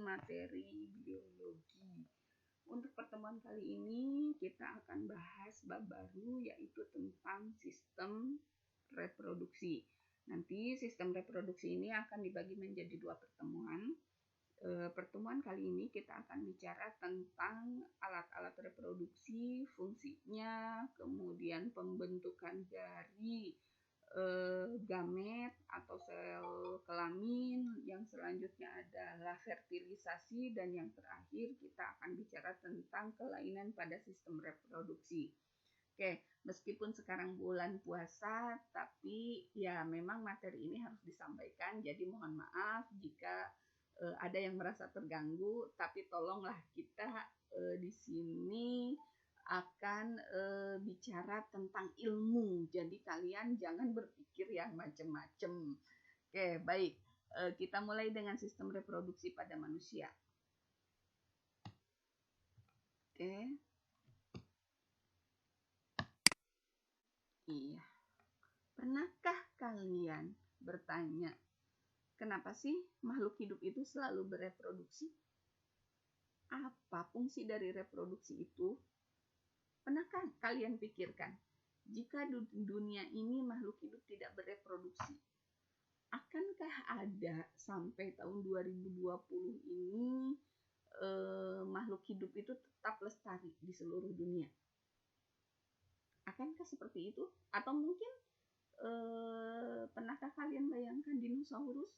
materi biologi. Untuk pertemuan kali ini kita akan bahas bab baru, yaitu tentang sistem reproduksi. Nanti sistem reproduksi ini akan dibagi menjadi 2 pertemuan. Pertemuan kali ini kita akan bicara tentang alat-alat reproduksi, fungsinya, kemudian pembentukan dari gamet atau sel kelamin, yang selanjutnya adalah fertilisasi, dan yang terakhir kita akan bicara tentang kelainan pada sistem reproduksi. Oke, meskipun sekarang bulan puasa, tapi ya memang materi ini harus disampaikan, jadi mohon maaf jika ada yang merasa terganggu, tapi tolonglah kita di sini akan bicara tentang ilmu, jadi kalian jangan berpikir yang macam-macam. Oke, baik. Kita mulai dengan sistem reproduksi pada manusia. Oke. Iya. Pernahkah kalian bertanya, kenapa sih makhluk hidup itu selalu bereproduksi? Apa fungsi dari reproduksi itu? Pernahkah kalian pikirkan, jika dunia ini makhluk hidup tidak bereproduksi, akankah ada sampai tahun 2020 ini makhluk hidup itu tetap lestari di seluruh dunia? Akankah seperti itu? Atau mungkin pernahkah kalian bayangkan dinosaurus?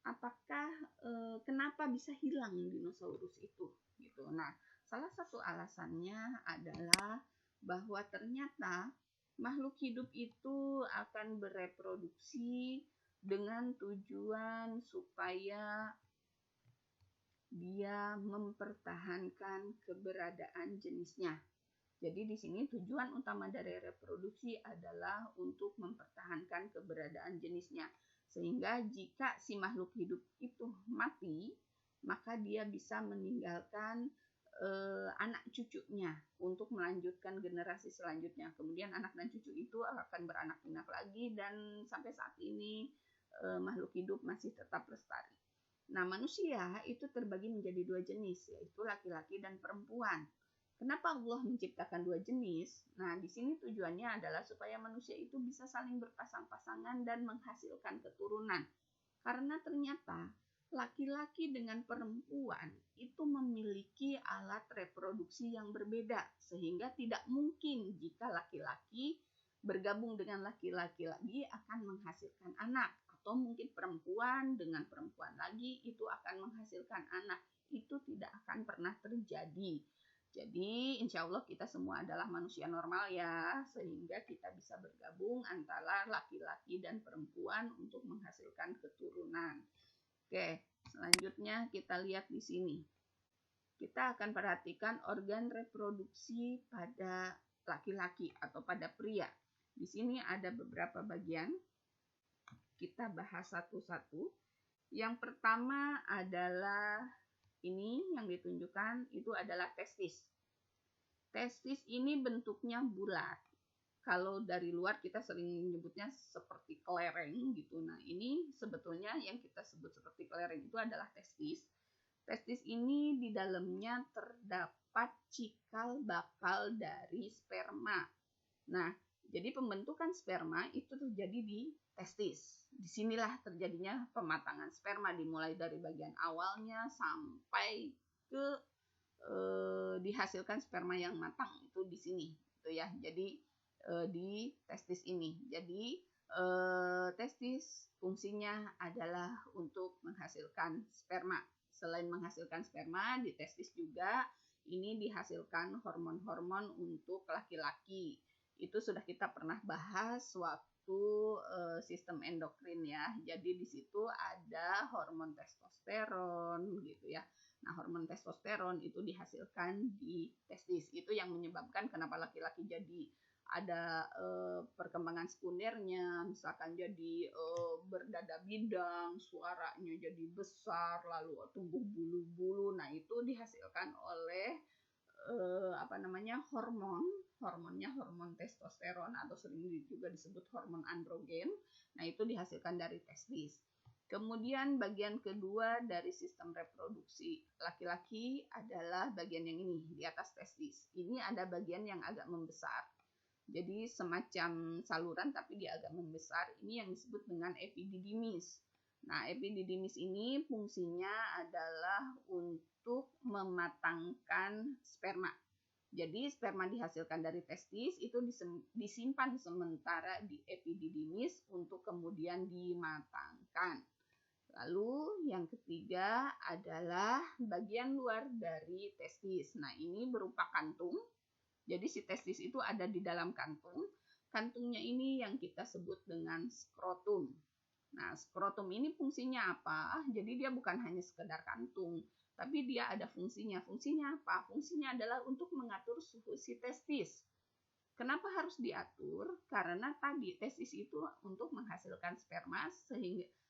Apakah kenapa bisa hilang dinosaurus itu? Gitu. Nah, salah satu alasannya adalah bahwa ternyata makhluk hidup itu akan bereproduksi dengan tujuan supaya dia mempertahankan keberadaan jenisnya. Jadi di sini tujuan utama dari reproduksi adalah untuk mempertahankan keberadaan jenisnya. Sehingga jika si makhluk hidup itu mati, maka dia bisa meninggalkan anak cucunya untuk melanjutkan generasi selanjutnya. Kemudian anak dan cucu itu akan beranak pinak lagi, dan sampai saat ini makhluk hidup masih tetap lestari. Nah, manusia itu terbagi menjadi 2 jenis, yaitu laki-laki dan perempuan. Kenapa Allah menciptakan 2 jenis? Nah, di sini tujuannya adalah supaya manusia itu bisa saling berpasang-pasangan dan menghasilkan keturunan. Karena ternyata laki-laki dengan perempuan itu memiliki alat reproduksi yang berbeda, sehingga tidak mungkin jika laki-laki bergabung dengan laki-laki lagi akan menghasilkan anak, atau mungkin perempuan dengan perempuan lagi itu akan menghasilkan anak. Itu tidak akan pernah terjadi. Jadi insya Allah kita semua adalah manusia normal ya, sehingga kita bisa bergabung antara laki-laki dan perempuan untuk menghasilkan keturunan. Oke, selanjutnya kita lihat di sini. Kita akan perhatikan organ reproduksi pada laki-laki atau pada pria. Di sini ada beberapa bagian. Kita bahas satu-satu. Yang pertama adalah ini yang ditunjukkan, itu adalah testis. Testis ini bentuknya bulat. Kalau dari luar kita sering menyebutnya seperti kelereng gitu. Nah, ini sebetulnya yang kita sebut seperti kelereng itu adalah testis. Testis ini di dalamnya terdapat cikal bakal dari sperma. Nah, jadi pembentukan sperma itu terjadi di testis. Disinilah terjadinya pematangan sperma, dimulai dari bagian awalnya sampai ke dihasilkan sperma yang matang itu di sini, gitu ya. Jadi di testis ini. Jadi testis fungsinya adalah untuk menghasilkan sperma. Selain menghasilkan sperma, di testis juga ini dihasilkan hormon-hormon untuk laki-laki. Itu sudah kita pernah bahas waktu sistem endokrin ya. Jadi di situ ada hormon testosteron gitu ya. Nah, hormon testosteron itu dihasilkan di testis. Itu yang menyebabkan kenapa laki-laki jadi ada perkembangan sekundernya, misalkan jadi berdada bidang, suaranya jadi besar, lalu tumbuh bulu-bulu. Nah, itu dihasilkan oleh hormonnya hormon testosteron, atau sering juga disebut hormon androgen. Nah, itu dihasilkan dari testis. Kemudian bagian kedua dari sistem reproduksi laki-laki adalah bagian yang ini, di atas testis. Ini ada bagian yang agak membesar. Jadi semacam saluran tapi dia agak membesar. Ini yang disebut dengan epididymis. Nah, epididymis ini fungsinya adalah untuk mematangkan sperma. Jadi sperma dihasilkan dari testis itu disimpan sementara di epididymis untuk kemudian dimatangkan. Lalu yang ketiga adalah bagian luar dari testis. Nah, ini berupa kantung. Jadi si testis itu ada di dalam kantung. Kantungnya ini yang kita sebut dengan skrotum. Nah, skrotum ini fungsinya apa? Jadi dia bukan hanya sekedar kantung, tapi dia ada fungsinya. Fungsinya apa? Fungsinya adalah untuk mengatur suhu si testis. Kenapa harus diatur? Karena tadi testis itu untuk menghasilkan sperma,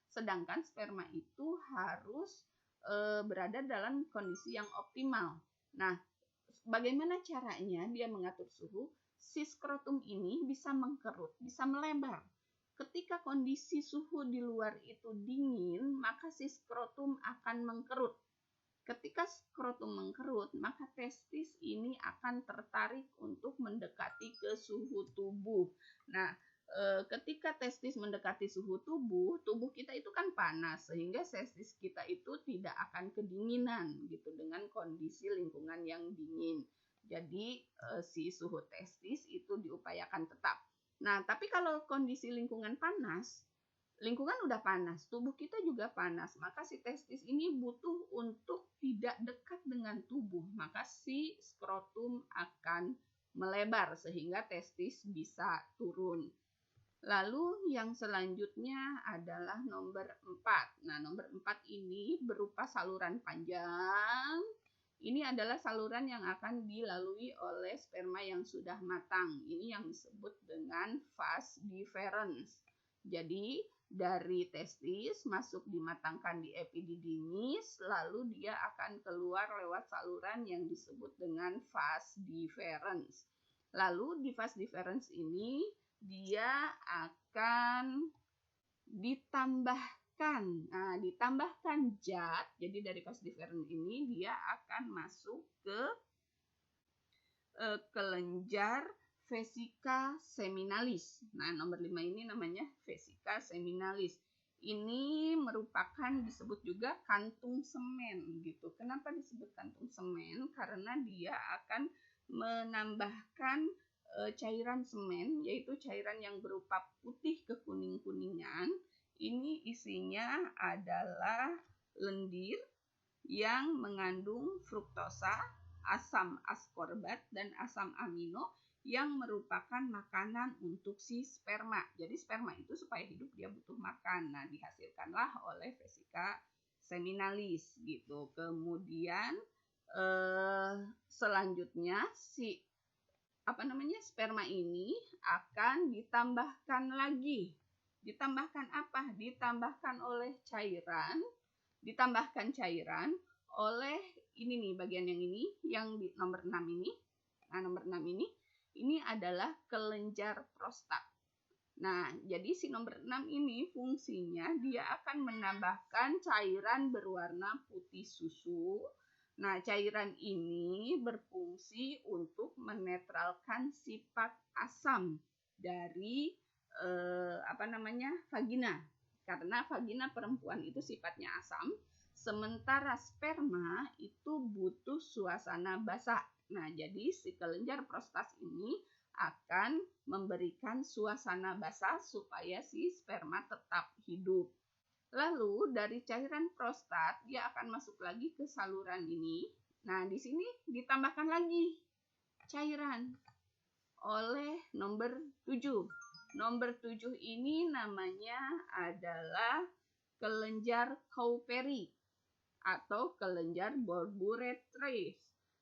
sedangkan sperma itu harus berada dalam kondisi yang optimal. Nah, bagaimana caranya dia mengatur suhu? Si skrotum ini bisa mengkerut, bisa melebar. Ketika kondisi suhu di luar itu dingin, maka si skrotum akan mengkerut. Ketika skrotum mengkerut, maka testis ini akan tertarik untuk mendekati ke suhu tubuh. Nah, ketika testis mendekati suhu tubuh, tubuh kita itu kan panas, sehingga testis kita itu tidak akan kedinginan gitu dengan kondisi lingkungan yang dingin. Jadi si suhu testis itu diupayakan tetap. Nah, tapi kalau kondisi lingkungan panas, lingkungan udah panas, tubuh kita juga panas, maka si testis ini butuh untuk tidak dekat dengan tubuh, maka si skrotum akan melebar sehingga testis bisa turun. Lalu yang selanjutnya adalah nomor 4. Nah, nomor 4 ini berupa saluran panjang. Ini adalah saluran yang akan dilalui oleh sperma yang sudah matang. Ini yang disebut dengan vas deferens. Jadi dari testis masuk dimatangkan di epididymis, lalu dia akan keluar lewat saluran yang disebut dengan vas deferens. Lalu di vas deferens ini dia akan ditambahkan zat. Jadi dari vas deferens ini dia akan masuk ke kelenjar vesica seminalis. Nah, nomor 5 ini namanya vesica seminalis. Ini merupakan disebut juga kantung semen gitu. Kenapa disebut kantung semen? Karena dia akan menambahkan cairan semen, yaitu cairan yang berupa putih kekuning-kuningan. Ini isinya adalah lendir yang mengandung fruktosa, asam askorbat, dan asam amino yang merupakan makanan untuk si sperma. Jadi sperma itu supaya hidup dia butuh makan. Nah, dihasilkanlah oleh vesica seminalis gitu. Kemudian selanjutnya si sperma ini akan ditambahkan lagi. Ditambahkan apa? Ditambahkan cairan oleh ini nih, bagian yang ini, yang di nomor 6 ini. Nah, nomor 6 ini adalah kelenjar prostat. Nah, jadi si nomor 6 ini fungsinya dia akan menambahkan cairan berwarna putih susu. Nah, cairan ini berfungsi untuk menetralkan sifat asam dari vagina. Karena vagina perempuan itu sifatnya asam, sementara sperma itu butuh suasana basah. Nah, jadi si kelenjar prostat ini akan memberikan suasana basah supaya si sperma tetap hidup. Lalu dari cairan prostat dia akan masuk lagi ke saluran ini. Nah, di sini ditambahkan lagi cairan oleh nomor 7. Nomor 7 ini namanya adalah kelenjar Cowperry atau kelenjar Borburetius.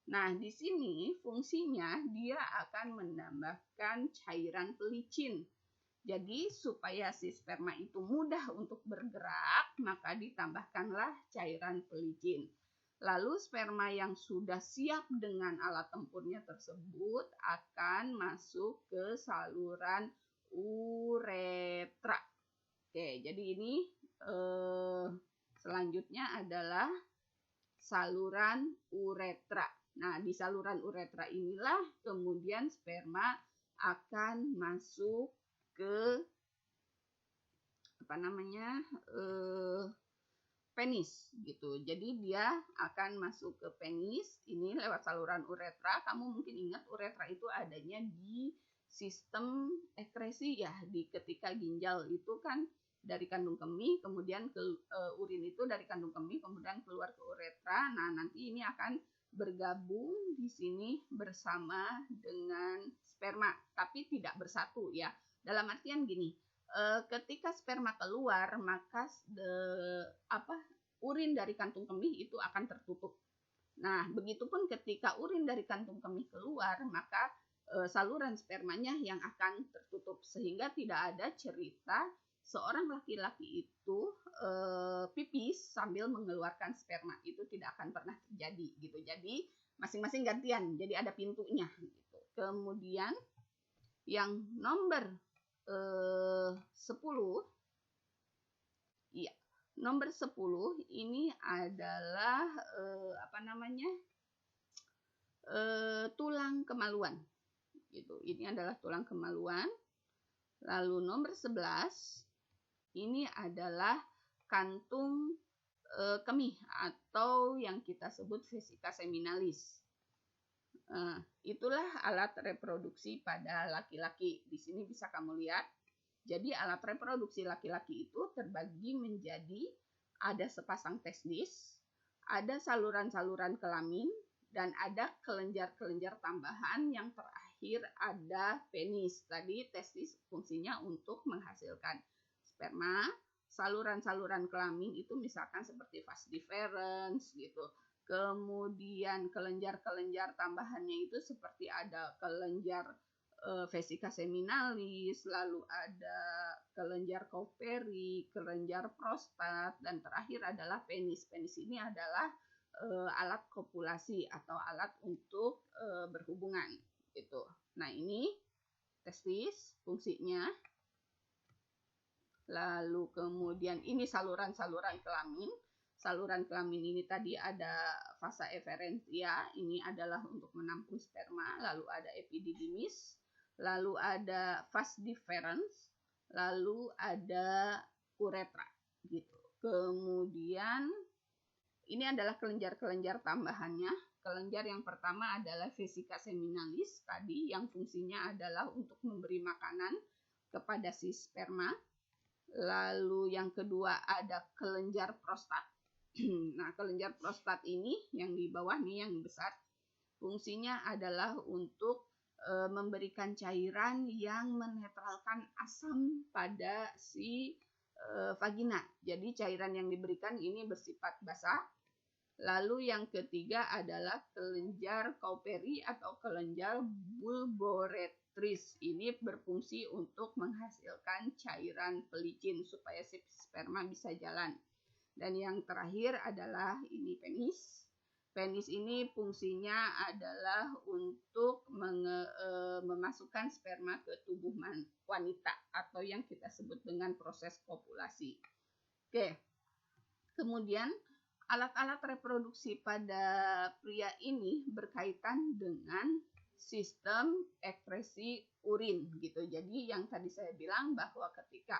Nah, di sini fungsinya dia akan menambahkan cairan pelicin. Jadi supaya si sperma itu mudah untuk bergerak, maka ditambahkanlah cairan pelicin. Lalu sperma yang sudah siap dengan alat tempurnya tersebut akan masuk ke saluran uretra. Oke, jadi ini selanjutnya adalah saluran uretra. Nah, di saluran uretra inilah kemudian sperma akan masuk ke penis gitu. Jadi dia akan masuk ke penis ini lewat saluran uretra. Kamu mungkin ingat uretra itu adanya di sistem ekskresi ya, di ketika ginjal itu kan dari kandung kemih, kemudian ke urin itu dari kandung kemih, kemudian keluar ke uretra. Nah, nanti ini akan bergabung di sini bersama dengan sperma, tapi tidak bersatu ya. Dalam artian gini, ketika sperma keluar, maka urin dari kantung kemih itu akan tertutup. Nah, begitupun ketika urin dari kantung kemih keluar, maka saluran spermanya yang akan tertutup, sehingga tidak ada cerita seorang laki-laki itu pipis sambil mengeluarkan sperma. Itu tidak akan pernah terjadi gitu. Jadi masing-masing gantian, jadi ada pintunya gitu. Kemudian yang nomor 10, iya, nomor 10 ini adalah tulang kemaluan gitu. Ini adalah tulang kemaluan. Lalu nomor 11 ini adalah kantung kemih atau yang kita sebut vesika seminalis. Itulah alat reproduksi pada laki-laki. Di sini bisa kamu lihat. Jadi alat reproduksi laki-laki itu terbagi menjadi ada sepasang testis, ada saluran-saluran kelamin, dan ada kelenjar-kelenjar tambahan. Yang terakhir ada penis. Tadi testis fungsinya untuk menghasilkan sperma. Saluran-saluran kelamin itu misalkan seperti vas deferens gitu. Kemudian kelenjar-kelenjar tambahannya itu seperti ada kelenjar vesika seminalis, lalu ada kelenjar Kauperi, kelenjar prostat, dan terakhir adalah penis. Penis ini adalah alat kopulasi atau alat untuk berhubungan gitu. Nah, ini testis fungsinya. Lalu kemudian ini saluran-saluran kelamin. Saluran kelamin ini tadi ada vasa efferentia, ini adalah untuk menampung sperma. Lalu ada epididymis, lalu ada vas deferens, lalu ada uretra gitu. Kemudian ini adalah kelenjar-kelenjar tambahannya. Kelenjar yang pertama adalah vesika seminalis tadi, yang fungsinya adalah untuk memberi makanan kepada si sperma. Lalu yang kedua ada kelenjar prostat. Nah, kelenjar prostat ini yang di bawah nih yang besar, fungsinya adalah untuk memberikan cairan yang menetralkan asam pada si vagina. Jadi cairan yang diberikan ini bersifat basah. Lalu yang ketiga adalah kelenjar Kauperi atau kelenjar bulboretris. Ini berfungsi untuk menghasilkan cairan pelicin supaya si sperma bisa jalan. Dan yang terakhir adalah ini penis. Penis ini fungsinya adalah untuk memasukkan sperma ke tubuh wanita atau yang kita sebut dengan proses kopulasi. Oke. Kemudian alat-alat reproduksi pada pria ini berkaitan dengan sistem ekskresi urin gitu. Jadi yang tadi saya bilang bahwa ketika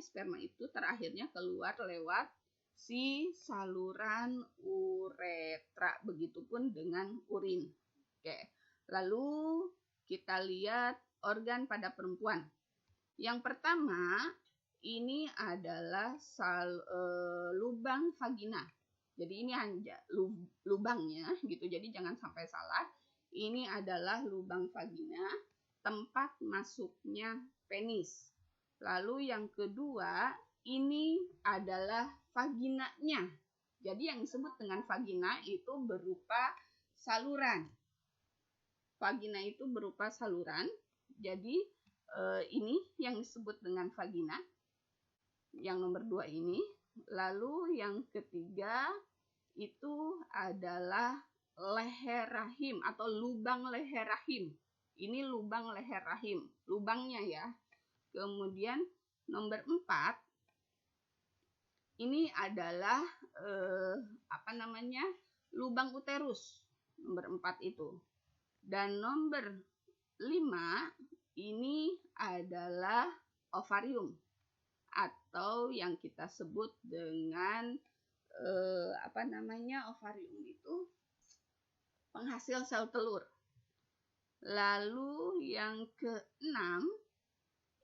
sperma itu terakhirnya keluar lewat si saluran uretra, begitupun dengan urin. Oke. Lalu kita lihat organ pada perempuan. Yang pertama ini adalah lubang vagina. Jadi ini hanya lubangnya gitu. Jadi jangan sampai salah. Ini adalah lubang vagina, tempat masuknya penis. Lalu yang kedua, ini adalah vaginanya. Jadi yang disebut dengan vagina itu berupa saluran. Vagina itu berupa saluran. Jadi ini yang disebut dengan vagina. Yang nomor 2 ini. Lalu yang ketiga itu adalah leher rahim atau lubang leher rahim. Ini lubang leher rahim. Lubangnya ya. Kemudian nomor 4 ini adalah lubang uterus. Nomor 4 itu. Dan nomor 5 ini adalah ovarium atau yang kita sebut dengan ovarium itu penghasil sel telur. Lalu yang ke-6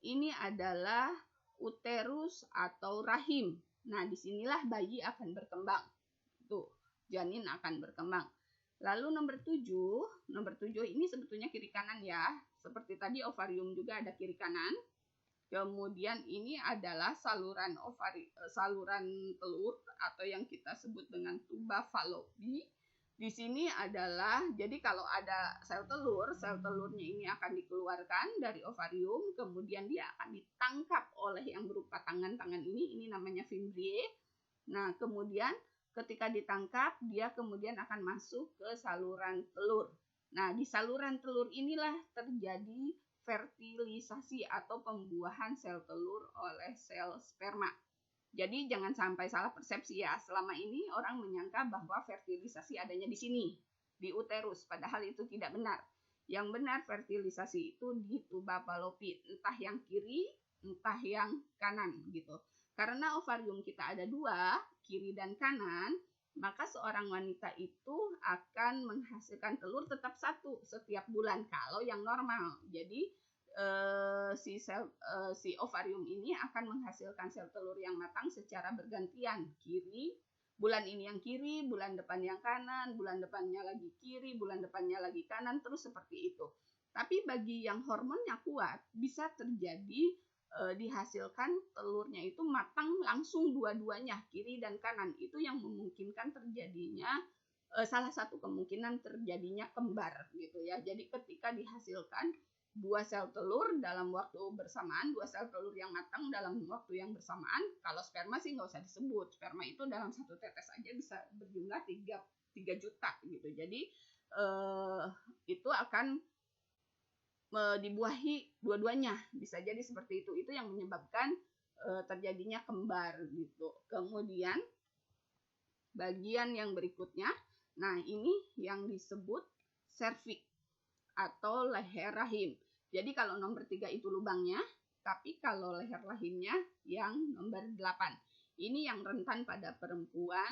ini adalah uterus atau rahim. Nah, disinilah bayi akan berkembang. Tuh, janin akan berkembang. Lalu nomor 7 ini sebetulnya kiri kanan ya. Seperti tadi ovarium juga ada kiri kanan. Kemudian ini adalah saluran telur atau yang kita sebut dengan tuba Fallopi. Di sini adalah, jadi kalau ada sel telurnya ini akan dikeluarkan dari ovarium, kemudian dia akan ditangkap oleh yang berupa tangan-tangan ini namanya fimbriae. Nah, kemudian ketika ditangkap, dia kemudian akan masuk ke saluran telur. Nah, di saluran telur inilah terjadi fertilisasi atau pembuahan sel telur oleh sel sperma. Jadi jangan sampai salah persepsi ya. Selama ini orang menyangka bahwa fertilisasi adanya di sini, di uterus. Padahal itu tidak benar. Yang benar fertilisasi itu di tuba Fallopi, entah yang kiri, entah yang kanan gitu. Karena ovarium kita ada 2, kiri dan kanan, maka seorang wanita itu akan menghasilkan telur tetap 1 setiap bulan kalau yang normal. Jadi si ovarium ini akan menghasilkan sel telur yang matang secara bergantian. Kiri, bulan ini yang kiri, bulan depan yang kanan, bulan depannya lagi kiri, bulan depannya lagi kanan, terus seperti itu. Tapi bagi yang hormonnya kuat, bisa terjadi dihasilkan telurnya itu matang langsung dua-duanya, kiri dan kanan. Itu yang memungkinkan terjadinya salah satu kemungkinan terjadinya kembar gitu ya. Jadi ketika dihasilkan 2 sel telur dalam waktu bersamaan, 2 sel telur yang matang dalam waktu yang bersamaan. Kalau sperma sih nggak usah disebut. Sperma itu dalam 1 tetes aja bisa berjumlah 3 juta gitu. Jadi itu akan dibuahi dua-duanya. Bisa jadi seperti itu. Itu yang menyebabkan terjadinya kembar gitu. Kemudian bagian yang berikutnya, nah ini yang disebut serviks atau leher rahim. Jadi kalau nomor 3 itu lubangnya, tapi kalau leher rahimnya yang nomor 8. Ini yang rentan pada perempuan,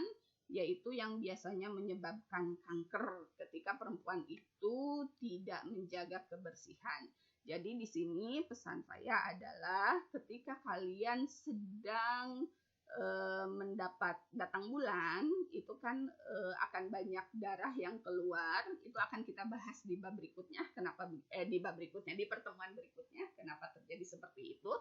yaitu yang biasanya menyebabkan kanker ketika perempuan itu tidak menjaga kebersihan. Jadi di sini pesan saya adalah ketika kalian sedang mendapat datang bulan, itu kan akan banyak darah yang keluar. Itu akan kita bahas di bab berikutnya. Di pertemuan berikutnya kenapa terjadi seperti itu.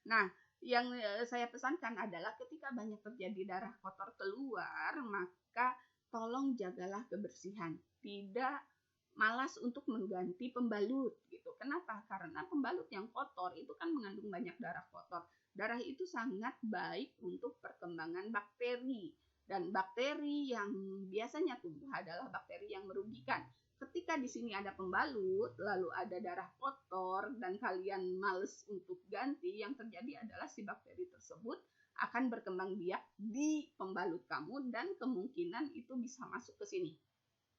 Nah, yang saya pesankan adalah ketika banyak terjadi darah kotor keluar, maka tolong jagalah kebersihan. Tidak malas untuk mengganti pembalut gitu. Kenapa? Karena pembalut yang kotor itu kan mengandung banyak darah kotor. Darah itu sangat baik untuk perkembangan bakteri. Dan bakteri yang biasanya tumbuh adalah bakteri yang merugikan. Ketika di sini ada pembalut, lalu ada darah kotor, dan kalian males untuk ganti, yang terjadi adalah si bakteri tersebut akan berkembang biak di pembalut kamu, dan kemungkinan itu bisa masuk ke sini,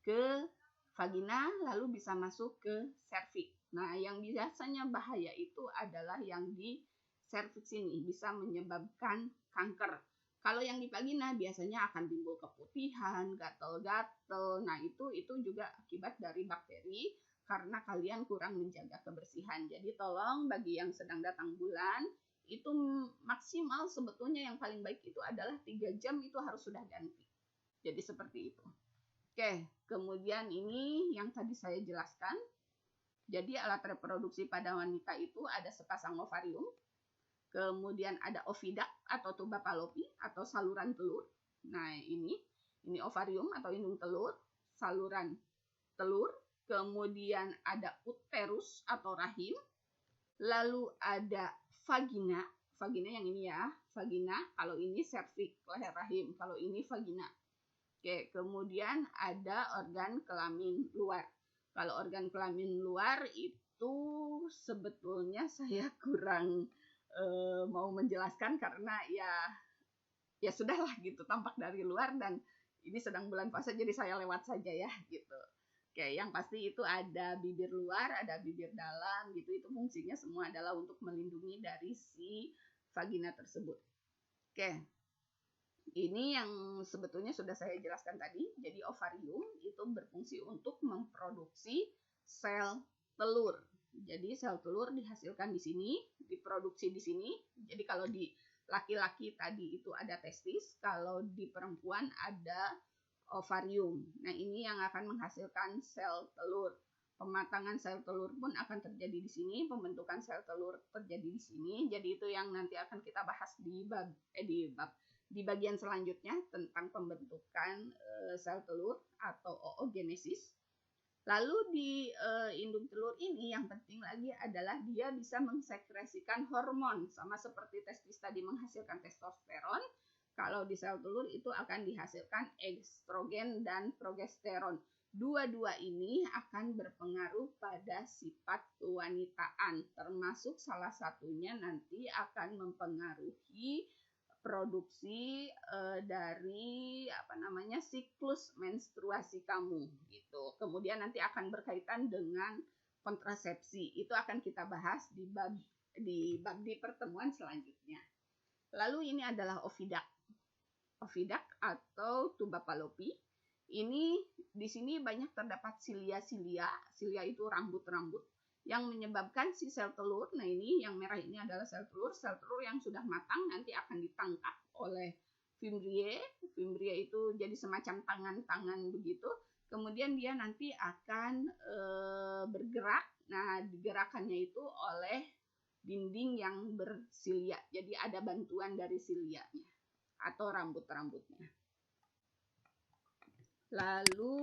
ke vagina, lalu bisa masuk ke serviks. Nah, yang biasanya bahaya itu adalah yang di serviks ini, bisa menyebabkan kanker. Kalau yang di vagina biasanya akan timbul keputihan, gatal-gatal. Nah, itu juga akibat dari bakteri karena kalian kurang menjaga kebersihan. Jadi tolong bagi yang sedang datang bulan, itu maksimal sebetulnya yang paling baik itu adalah 3 jam itu harus sudah ganti. Jadi seperti itu. Oke, kemudian ini yang tadi saya jelaskan. Jadi alat reproduksi pada wanita itu ada sepasang ovarium, kemudian ada oviduct atau tuba Fallopi atau saluran telur. Nah, ini ovarium atau indung telur, saluran telur, kemudian ada uterus atau rahim, lalu ada vagina yang ini ya, vagina, kalau ini serviks leher rahim, kalau ini vagina. Oke, kemudian ada organ kelamin luar. Kalau organ kelamin luar itu sebetulnya saya kurang mau menjelaskan karena ya sudahlah gitu, tampak dari luar dan ini sedang bulan puasa jadi saya lewat saja ya gitu. Oke, yang pasti itu ada bibir luar, ada bibir dalam gitu. Itu fungsinya semua adalah untuk melindungi dari si vagina tersebut. Oke. Ini yang sebetulnya sudah saya jelaskan tadi. Jadi ovarium itu berfungsi untuk memproduksi sel telur. Jadi sel telur dihasilkan di sini, diproduksi di sini. Jadi kalau di laki-laki tadi itu ada testis, kalau di perempuan ada ovarium. Nah, ini yang akan menghasilkan sel telur. Pematangan sel telur pun akan terjadi di sini, pembentukan sel telur terjadi di sini. Jadi itu yang nanti akan kita bahas di bagian selanjutnya tentang pembentukan sel telur atau oogenesis. Lalu di indung telur ini yang penting lagi adalah dia bisa mengsekresikan hormon, sama seperti testis tadi menghasilkan testosteron. Kalau di sel telur itu akan dihasilkan estrogen dan progesteron. Dua-dua ini akan berpengaruh pada sifat kewanitaan, termasuk salah satunya nanti akan mempengaruhi produksi dari siklus menstruasi kamu gitu. Kemudian nanti akan berkaitan dengan kontrasepsi. Itu akan kita bahas di pertemuan selanjutnya. Lalu ini adalah oviduct. Oviduct atau tuba Fallopi. Ini di sini banyak terdapat silia-silia. Silia itu rambut-rambut yang menyebabkan si sel telur, nah ini yang merah ini adalah sel telur yang sudah matang nanti akan ditangkap oleh fimbriae. Fimbriae itu jadi semacam tangan-tangan begitu, kemudian dia nanti akan bergerak. Nah, digerakannya itu oleh dinding yang bersilia, jadi ada bantuan dari silianya atau rambut-rambutnya. Lalu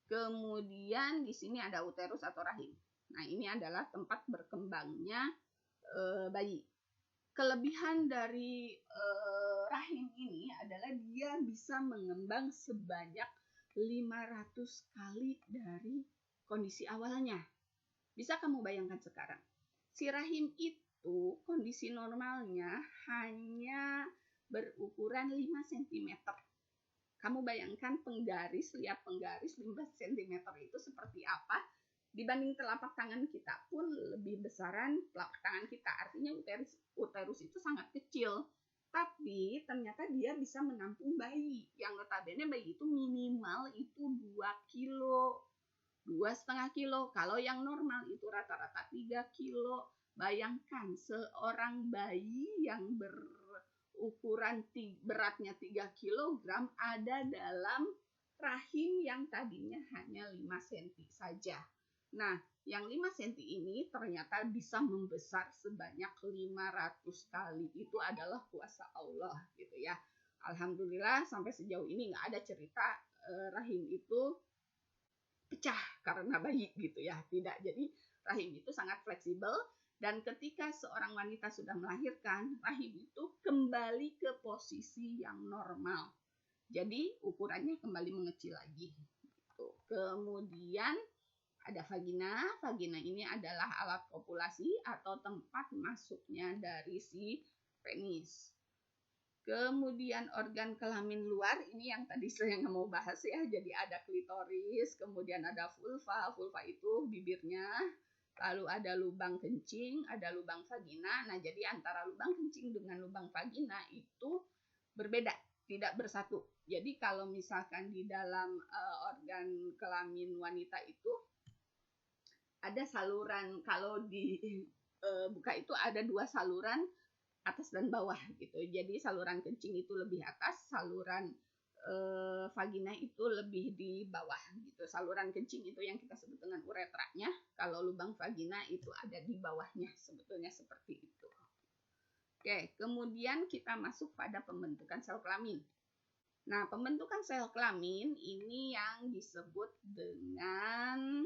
kemudian di sini ada uterus atau rahim. Nah, ini adalah tempat berkembangnya bayi. Kelebihan dari rahim ini adalah dia bisa mengembang sebanyak 500 kali dari kondisi awalnya. Bisa kamu bayangkan sekarang. Si rahim itu kondisi normalnya hanya berukuran 5 cm. Kamu bayangkan lihat penggaris 5 cm itu seperti apa? Dibanding telapak tangan kita pun lebih besaran telapak tangan kita. Artinya uterus itu sangat kecil. Tapi ternyata dia bisa menampung bayi. Yang notabene bayi itu minimal itu 2 kilo. 2,5 kilo. Kalau yang normal itu rata-rata 3 kilo. Bayangkan seorang bayi yang ukuran beratnya 3 kg ada dalam rahim yang tadinya hanya 5 cm saja. Nah, yang 5 cm ini ternyata bisa membesar sebanyak 500 kali. Itu adalah kuasa Allah gitu ya. Alhamdulillah sampai sejauh ini nggak ada cerita rahim itu pecah karena bayi gitu ya. Tidak, jadi rahim itu sangat fleksibel. Dan ketika seorang wanita sudah melahirkan, rahim itu kembali ke posisi yang normal. Jadi ukurannya kembali mengecil lagi. Kemudian ada vagina. Vagina ini adalah alat kopulasi atau tempat masuknya dari si penis. Kemudian organ kelamin luar, ini yang tadi saya nggak mau bahas ya. Jadi ada klitoris, kemudian ada vulva. Vulva itu bibirnya. Lalu ada lubang kencing, ada lubang vagina. Nah, jadi antara lubang kencing dengan lubang vagina itu berbeda, tidak bersatu. Jadi kalau misalkan di dalam organ kelamin wanita itu ada saluran, kalau dibuka itu ada 2 saluran atas dan bawah gitu. Jadi saluran kencing itu lebih atas, saluran vagina itu lebih di bawah gitu. Saluran kencing itu yang kita sebut dengan uretranya, kalau lubang vagina itu ada di bawahnya, sebetulnya seperti itu. Oke, kemudian kita masuk pada pembentukan sel kelamin. Nah, pembentukan sel kelamin ini yang disebut dengan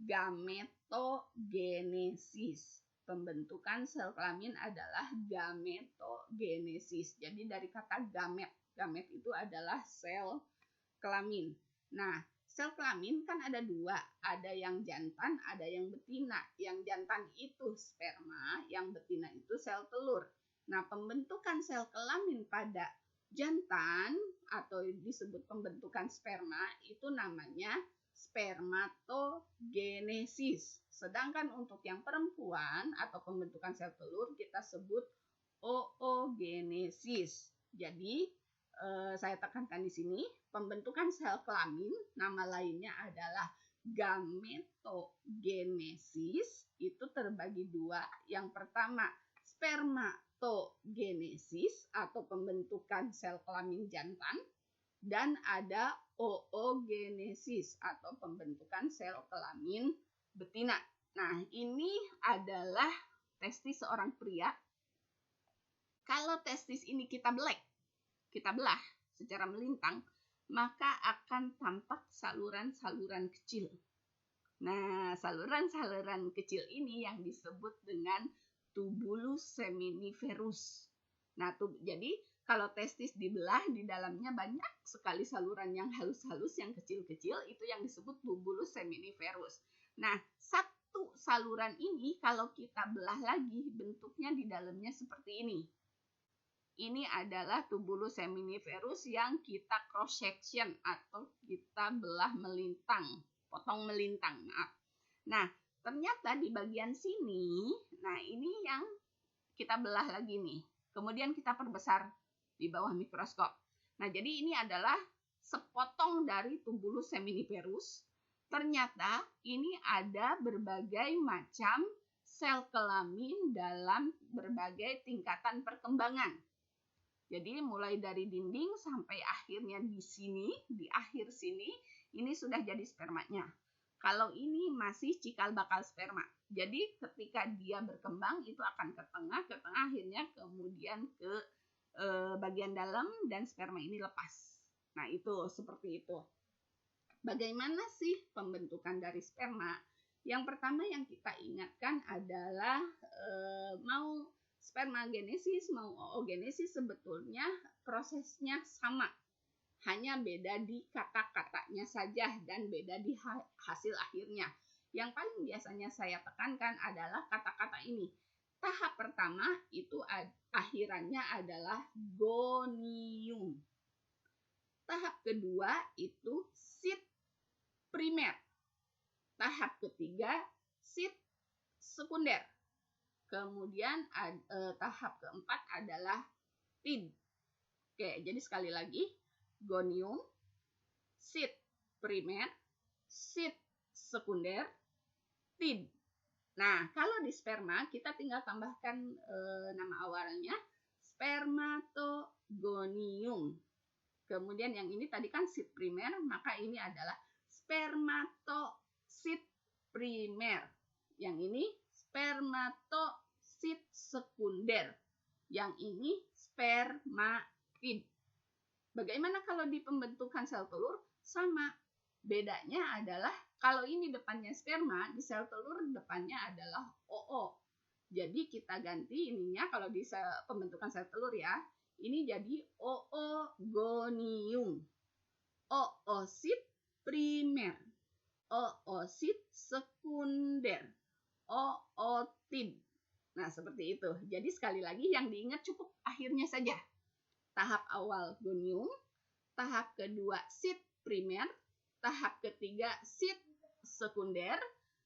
gametogenesis. Pembentukan sel kelamin adalah gametogenesis. Jadi dari kata gamet. Gamet itu adalah sel kelamin. Nah, sel kelamin kan ada dua, ada yang jantan, ada yang betina. Yang jantan itu sperma, yang betina itu sel telur. Nah, pembentukan sel kelamin pada jantan atau disebut pembentukan sperma itu namanya spermatogenesis. Sedangkan untuk yang perempuan atau pembentukan sel telur kita sebut oogenesis. Jadi saya tekankan di sini, pembentukan sel kelamin, nama lainnya adalah gametogenesis, itu terbagi dua. Yang pertama, spermatogenesis atau pembentukan sel kelamin jantan, dan ada oogenesis atau pembentukan sel kelamin betina. Nah, ini adalah testis seorang pria. Kalau testis ini kita belah secara melintang, maka akan tampak saluran-saluran kecil. Nah, saluran-saluran kecil ini yang disebut dengan tubulus seminiferus. Nah, jadi kalau testis dibelah, di dalamnya banyak sekali saluran yang halus-halus, yang kecil-kecil, itu yang disebut tubulus seminiferus. Nah, satu saluran ini kalau kita belah lagi, bentuknya di dalamnya seperti ini. Ini adalah tubulus seminiferus yang kita cross section atau kita belah melintang, potong melintang, maaf. Nah, ternyata di bagian sini, nah ini yang kita belah lagi nih. Kemudian kita perbesar di bawah mikroskop. Nah, jadi ini adalah sepotong dari tubulus seminiferus. Ternyata ini ada berbagai macam sel kelamin dalam berbagai tingkatan perkembangan. Jadi mulai dari dinding sampai akhirnya di sini, di akhir sini, ini sudah jadi spermanya. Kalau ini masih cikal bakal sperma. Jadi ketika dia berkembang itu akan ke tengah akhirnya kemudian ke bagian dalam dan sperma ini lepas. Nah, itu seperti itu. Bagaimana sih pembentukan dari sperma? Yang pertama yang kita ingatkan adalah mau spermagenesis mau oogenesis sebetulnya prosesnya sama, hanya beda di kata-katanya saja dan beda di hasil akhirnya. Yang paling biasanya saya tekankan adalah kata-kata ini. Tahap pertama itu akhirannya adalah gonium. Tahap kedua itu sit primer. Tahap ketiga sit sekunder. Kemudian tahap keempat adalah tid. Oke, jadi sekali lagi, gonium, sit primer, sit sekunder, tid. Nah, kalau di sperma kita tinggal tambahkan nama awalnya spermatogonium. Kemudian yang ini tadi kan sit primer, maka ini adalah spermatosit primer. Yang ini spermatosit sekunder. Yang ini spermatid. Bagaimana kalau di pembentukan sel telur? Sama. Bedanya adalah kalau ini depannya sperma, di sel telur depannya adalah OO. Jadi kita ganti ininya kalau di pembentukan sel telur ya. Ini jadi oogonium. Oosit primer. Oosit sekunder. Ootid. Nah, seperti itu. Jadi sekali lagi yang diingat cukup akhirnya saja. Tahap awal gonium, tahap kedua sit primer, tahap ketiga sit sekunder,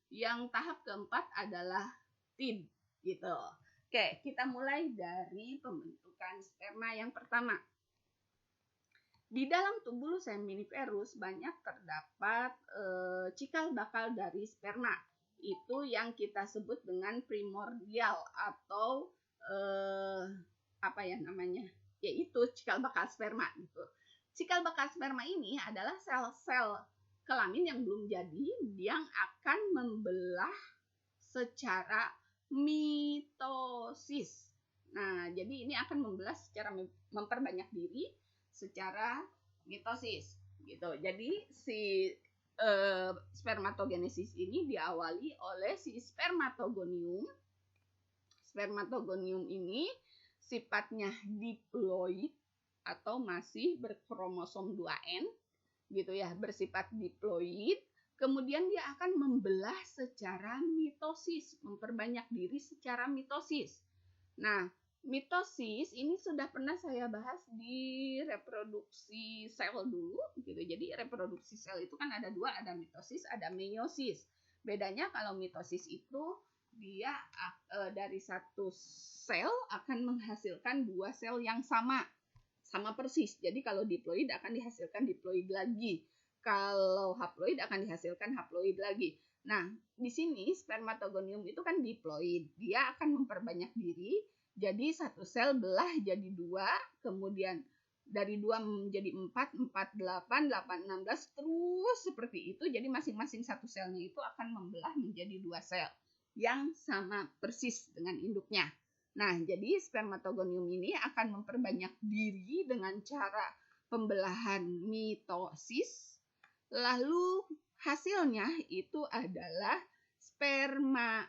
yang tahap keempat adalah tid. Gitu. Oke, kita mulai dari pembentukan sperma yang pertama. Di dalam tubulus seminiferus banyak terdapat cikal bakal dari sperma. Itu yang kita sebut dengan primordial atau yaitu cikal bakal sperma gitu. Cikal bakal sperma ini adalah sel-sel kelamin yang belum jadi yang akan membelah secara mitosis. Nah, jadi ini akan membelah secara memperbanyak diri secara mitosis gitu. Jadi si spermatogenesis ini diawali oleh si spermatogonium. Spermatogonium ini sifatnya diploid atau masih berkromosom 2N. gitu ya, bersifat diploid. Kemudian dia akan membelah secara mitosis, memperbanyak diri secara mitosis. Nah, mitosis ini sudah pernah saya bahas di reproduksi sel dulu gitu. Jadi reproduksi sel itu kan ada dua, ada mitosis, ada meiosis. Bedanya kalau mitosis itu dia dari satu sel akan menghasilkan dua sel yang sama persis. Jadi kalau diploid akan dihasilkan diploid lagi. Kalau haploid akan dihasilkan haploid lagi. Nah, di sini spermatogonium itu kan diploid. Dia akan memperbanyak diri. Jadi satu sel belah jadi dua, kemudian dari 2 menjadi 4, 4, 8, 8, 16, terus seperti itu. Jadi masing-masing satu selnya itu akan membelah menjadi dua sel yang sama persis dengan induknya. Nah, jadi spermatogonium ini akan memperbanyak diri dengan cara pembelahan mitosis. Lalu hasilnya itu adalah spermatosit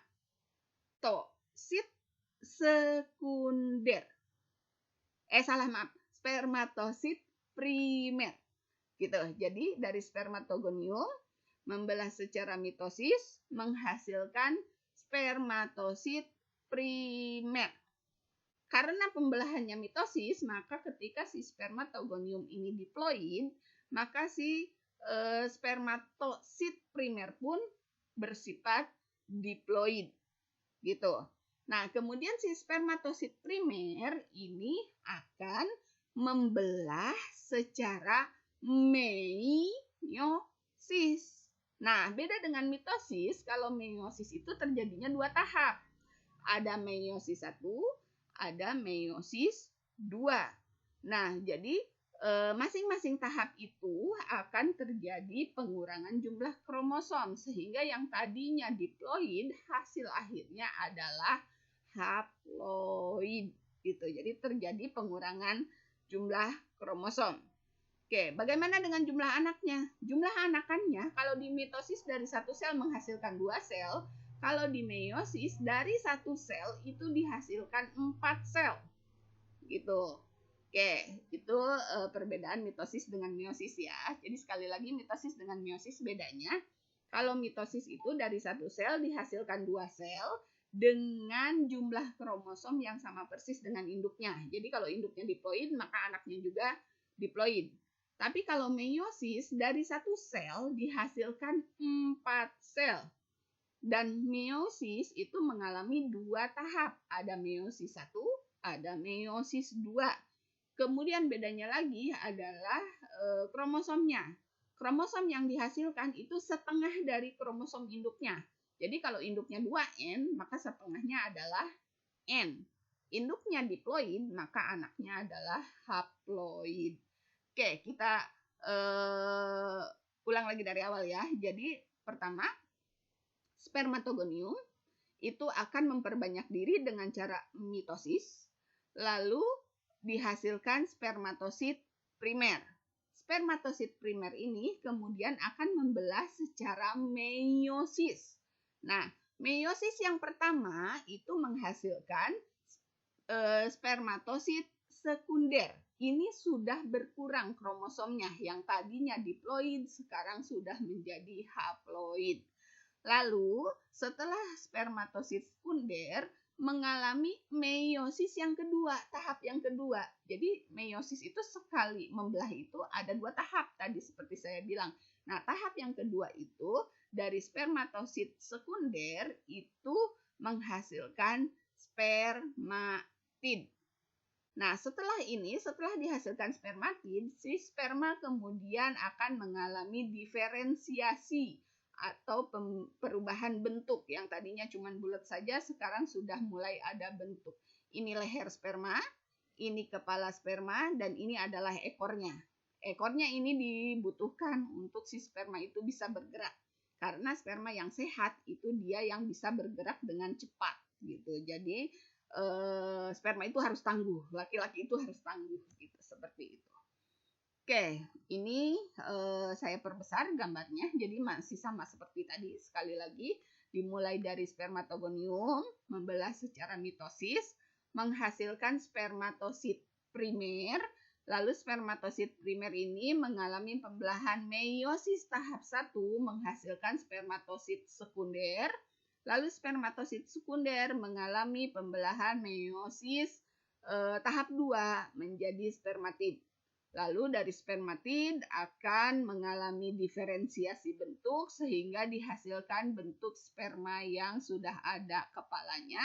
sekunder. Spermatosit primer. Gitu. Jadi dari spermatogonium membelah secara mitosis menghasilkan spermatosit primer. Karena pembelahannya mitosis, maka ketika si spermatogonium ini diploid, maka si spermatosit primer pun bersifat diploid. Gitu. Nah, kemudian si spermatosit primer ini akan membelah secara meiosis. Nah, beda dengan mitosis, kalau meiosis itu terjadinya dua tahap. Ada meiosis 1, ada meiosis 2. Nah, jadi masing-masing tahap itu akan terjadi pengurangan jumlah kromosom, sehingga yang tadinya diploid hasil akhirnya adalah haploid gitu. Jadi terjadi pengurangan jumlah kromosom. Oke, bagaimana dengan jumlah anaknya? Jumlah anakannya kalau di mitosis dari satu sel menghasilkan dua sel, kalau di meiosis dari satu sel itu dihasilkan 4 sel. Gitu. Oke, itu perbedaan mitosis dengan meiosis ya. Jadi sekali lagi mitosis dengan meiosis bedanya. Kalau mitosis itu dari satu sel dihasilkan dua sel dengan jumlah kromosom yang sama persis dengan induknya. Jadi kalau induknya diploid, maka anaknya juga diploid. Tapi kalau meiosis dari satu sel dihasilkan 4 sel. Dan meiosis itu mengalami dua tahap. Ada meiosis 1, ada meiosis 2. Kemudian bedanya lagi adalah kromosomnya. Kromosom yang dihasilkan itu setengah dari kromosom induknya. Jadi kalau induknya 2N, maka setengahnya adalah N. Induknya diploid, maka anaknya adalah haploid. Oke, kita ulang lagi dari awal ya. Jadi pertama, spermatogonium itu akan memperbanyak diri dengan cara mitosis. Lalu dihasilkan spermatosit primer. Spermatosit primer ini kemudian akan membelah secara meiosis. Nah, meiosis yang pertama itu menghasilkan spermatosit sekunder. Ini sudah berkurang kromosomnya, yang tadinya diploid sekarang sudah menjadi haploid. Lalu setelah spermatosit sekunder mengalami meiosis yang kedua, tahap yang kedua. Jadi meiosis itu sekali membelah itu ada dua tahap tadi seperti saya bilang. Nah, tahap yang kedua itu dari spermatosit sekunder itu menghasilkan spermatid. Nah, setelah dihasilkan spermatid, si sperma kemudian akan mengalami diferensiasi atau perubahan bentuk. Yang tadinya cuma bulat saja, sekarang sudah mulai ada bentuk. Ini leher sperma, ini kepala sperma, dan ini adalah ekornya. Ekornya ini dibutuhkan untuk si sperma itu bisa bergerak. Karena sperma yang sehat itu dia yang bisa bergerak dengan cepat. Gitu. Jadi sperma itu harus tangguh, laki-laki itu harus tangguh. Gitu, seperti itu. Oke, ini saya perbesar gambarnya, jadi masih sama seperti tadi. Sekali lagi, dimulai dari spermatogonium, membelah secara mitosis, menghasilkan spermatosit primer, Lalu spermatosit primer ini mengalami pembelahan meiosis tahap 1 menghasilkan spermatosit sekunder. Lalu spermatosit sekunder mengalami pembelahan meiosis tahap 2 menjadi spermatid. Lalu dari spermatid akan mengalami diferensiasi bentuk sehingga dihasilkan bentuk sperma yang sudah ada kepalanya,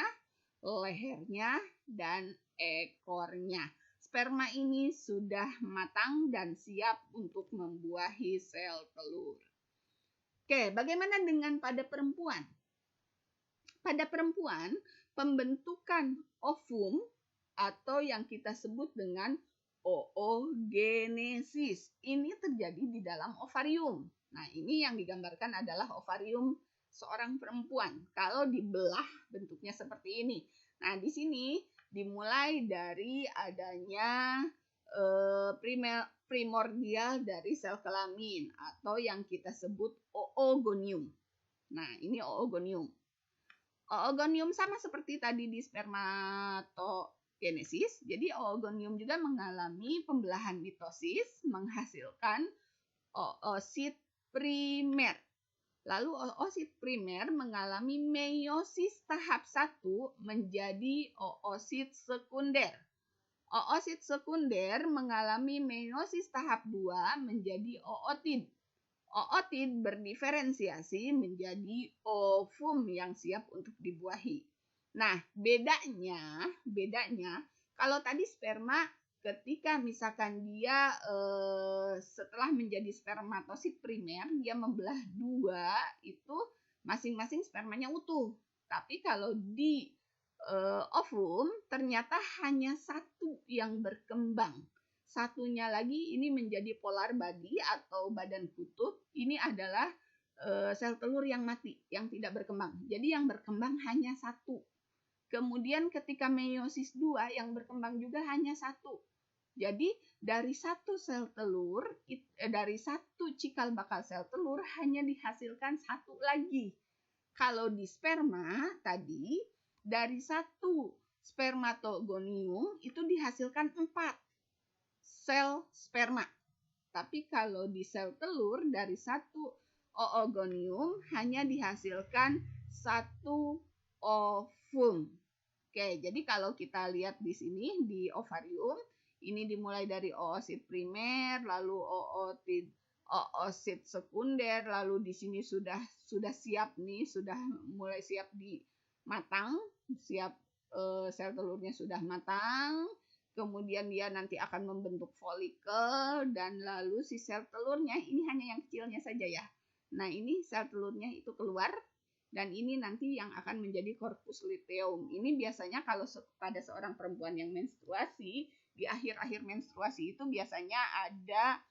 lehernya, dan ekornya. Sperma ini sudah matang dan siap untuk membuahi sel telur. Oke, bagaimana dengan pada perempuan? Pada perempuan, pembentukan ovum atau yang kita sebut dengan oogenesis ini terjadi di dalam ovarium. Nah, ini yang digambarkan adalah ovarium seorang perempuan. Kalau dibelah bentuknya seperti ini. Nah, di sini dimulai dari adanya primordial dari sel kelamin atau yang kita sebut oogonium. Nah, ini oogonium. Oogonium sama seperti tadi di spermatogenesis. Jadi oogonium juga mengalami pembelahan mitosis menghasilkan oosit primer. Lalu oosit primer mengalami meiosis tahap 1 menjadi oosit sekunder. Oosit sekunder mengalami meiosis tahap 2 menjadi ootid. Ootid berdiferensiasi menjadi ovum yang siap untuk dibuahi. Nah, bedanya kalau tadi sperma ketika misalkan dia setelah menjadi spermatosit primer, dia membelah dua, itu masing-masing spermanya utuh. Tapi kalau di ovum ternyata hanya satu yang berkembang. Satunya lagi ini menjadi polar body atau badan kutub. Ini adalah sel telur yang mati, yang tidak berkembang. Jadi yang berkembang hanya satu. Kemudian ketika meiosis 2 yang berkembang juga hanya satu. Jadi dari satu sel telur, dari satu cikal bakal sel telur hanya dihasilkan satu lagi. Kalau di sperma tadi, dari satu spermatogonium itu dihasilkan 4 sel sperma. Tapi kalau di sel telur dari satu oogonium hanya dihasilkan satu ovum. Oke, jadi kalau kita lihat di sini di ovarium, ini dimulai dari oosit primer, lalu oosit sekunder, lalu di sini sudah siap nih, sudah mulai siap di matang, siap sel telurnya sudah matang. Kemudian dia nanti akan membentuk folikel dan lalu si sel telurnya ini hanya yang kecilnya saja ya. Nah, ini sel telurnya itu keluar dan ini nanti yang akan menjadi corpus luteum. Ini biasanya kalau pada seorang perempuan yang menstruasi, di akhir-akhir menstruasi itu biasanya ada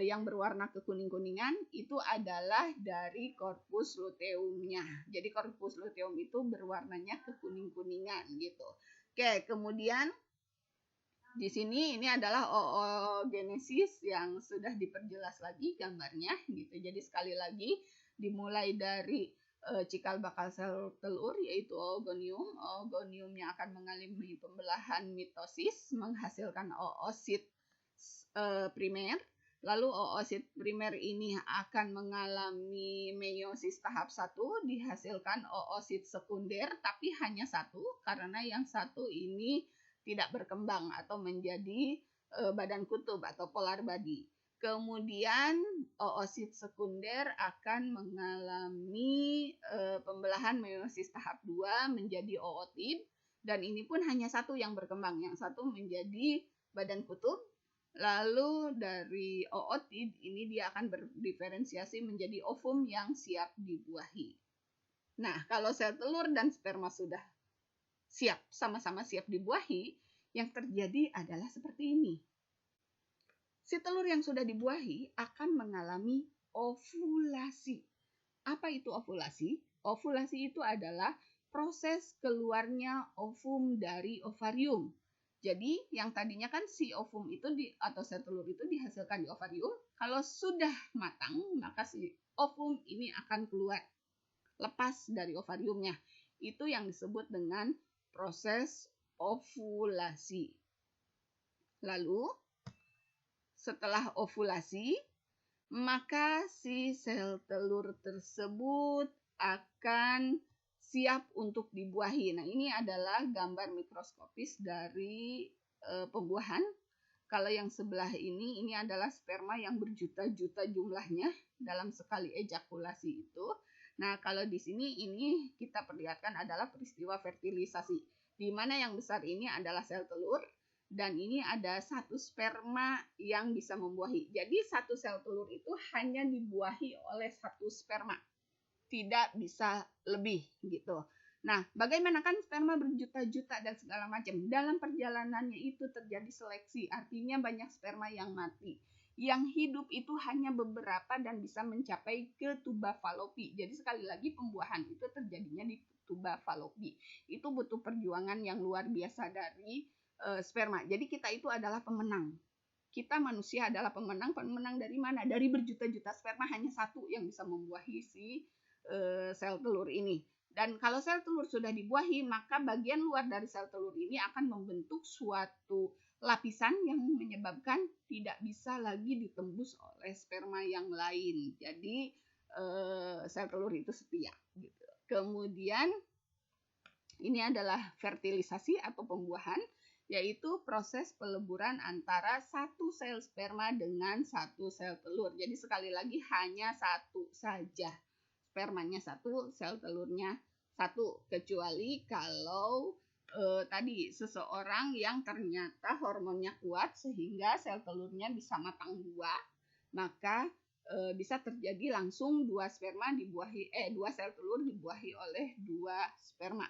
yang berwarna kekuning-kuningan, itu adalah dari corpus luteumnya. Jadi corpus luteum itu berwarnanya kekuning-kuningan gitu. Oke, kemudian di sini ini adalah oogenesis yang sudah diperjelas lagi gambarnya gitu. Jadi sekali lagi dimulai dari cikal bakal sel telur yaitu oogonium. Oogoniumnya akan mengalami pembelahan mitosis menghasilkan oosit primer. Lalu oosit primer ini akan mengalami meiosis tahap 1 dihasilkan oosit sekunder tapi hanya satu karena yang satu ini tidak berkembang atau menjadi badan kutub atau polar body. Kemudian oosit sekunder akan mengalami pembelahan meiosis tahap 2 menjadi ootid dan ini pun hanya satu yang berkembang, yang satu menjadi badan kutub. Lalu dari ootid ini dia akan berdiferensiasi menjadi ovum yang siap dibuahi. Nah, kalau sel telur dan sperma sudah siap, sama-sama siap dibuahi, yang terjadi adalah seperti ini. Si telur yang sudah dibuahi akan mengalami ovulasi. Apa itu ovulasi? Ovulasi itu adalah proses keluarnya ovum dari ovarium. Jadi yang tadinya kan si ovum itu atau sel telur itu dihasilkan di ovarium, kalau sudah matang maka si ovum ini akan keluar lepas dari ovariumnya. Itu yang disebut dengan proses ovulasi. Lalu setelah ovulasi, maka si sel telur tersebut akan siap untuk dibuahi. Nah, ini adalah gambar mikroskopis dari pembuahan. Kalau yang sebelah ini adalah sperma yang berjuta-juta jumlahnya dalam sekali ejakulasi itu. Nah, kalau di sini ini kita perlihatkan adalah peristiwa fertilisasi, di mana yang besar ini adalah sel telur, dan ini ada satu sperma yang bisa membuahi. Jadi satu sel telur itu hanya dibuahi oleh satu sperma, tidak bisa lebih gitu. Nah, bagaimana kan sperma berjuta-juta dan segala macam. Dalam perjalanannya itu terjadi seleksi, artinya banyak sperma yang mati. Yang hidup itu hanya beberapa dan bisa mencapai ke tuba falopi. Jadi sekali lagi pembuahan itu terjadinya di tuba falopi. Itu butuh perjuangan yang luar biasa dari sperma. Jadi kita itu adalah pemenang. Kita manusia adalah pemenang. Pemenang dari mana? Dari berjuta-juta sperma hanya satu yang bisa membuahi si sel telur ini. Dan kalau sel telur sudah dibuahi, maka bagian luar dari sel telur ini akan membentuk suatu lapisan yang menyebabkan tidak bisa lagi ditembus oleh sperma yang lain. Jadi sel telur itu setia. Gitu. Kemudian ini adalah fertilisasi atau pembuahan, yaitu proses peleburan antara satu sel sperma dengan satu sel telur. Jadi sekali lagi hanya satu saja. Spermanya satu, sel telurnya satu, kecuali kalau tadi seseorang yang ternyata hormonnya kuat sehingga sel telurnya bisa matang dua, maka bisa terjadi langsung dua sel telur dibuahi oleh dua sperma.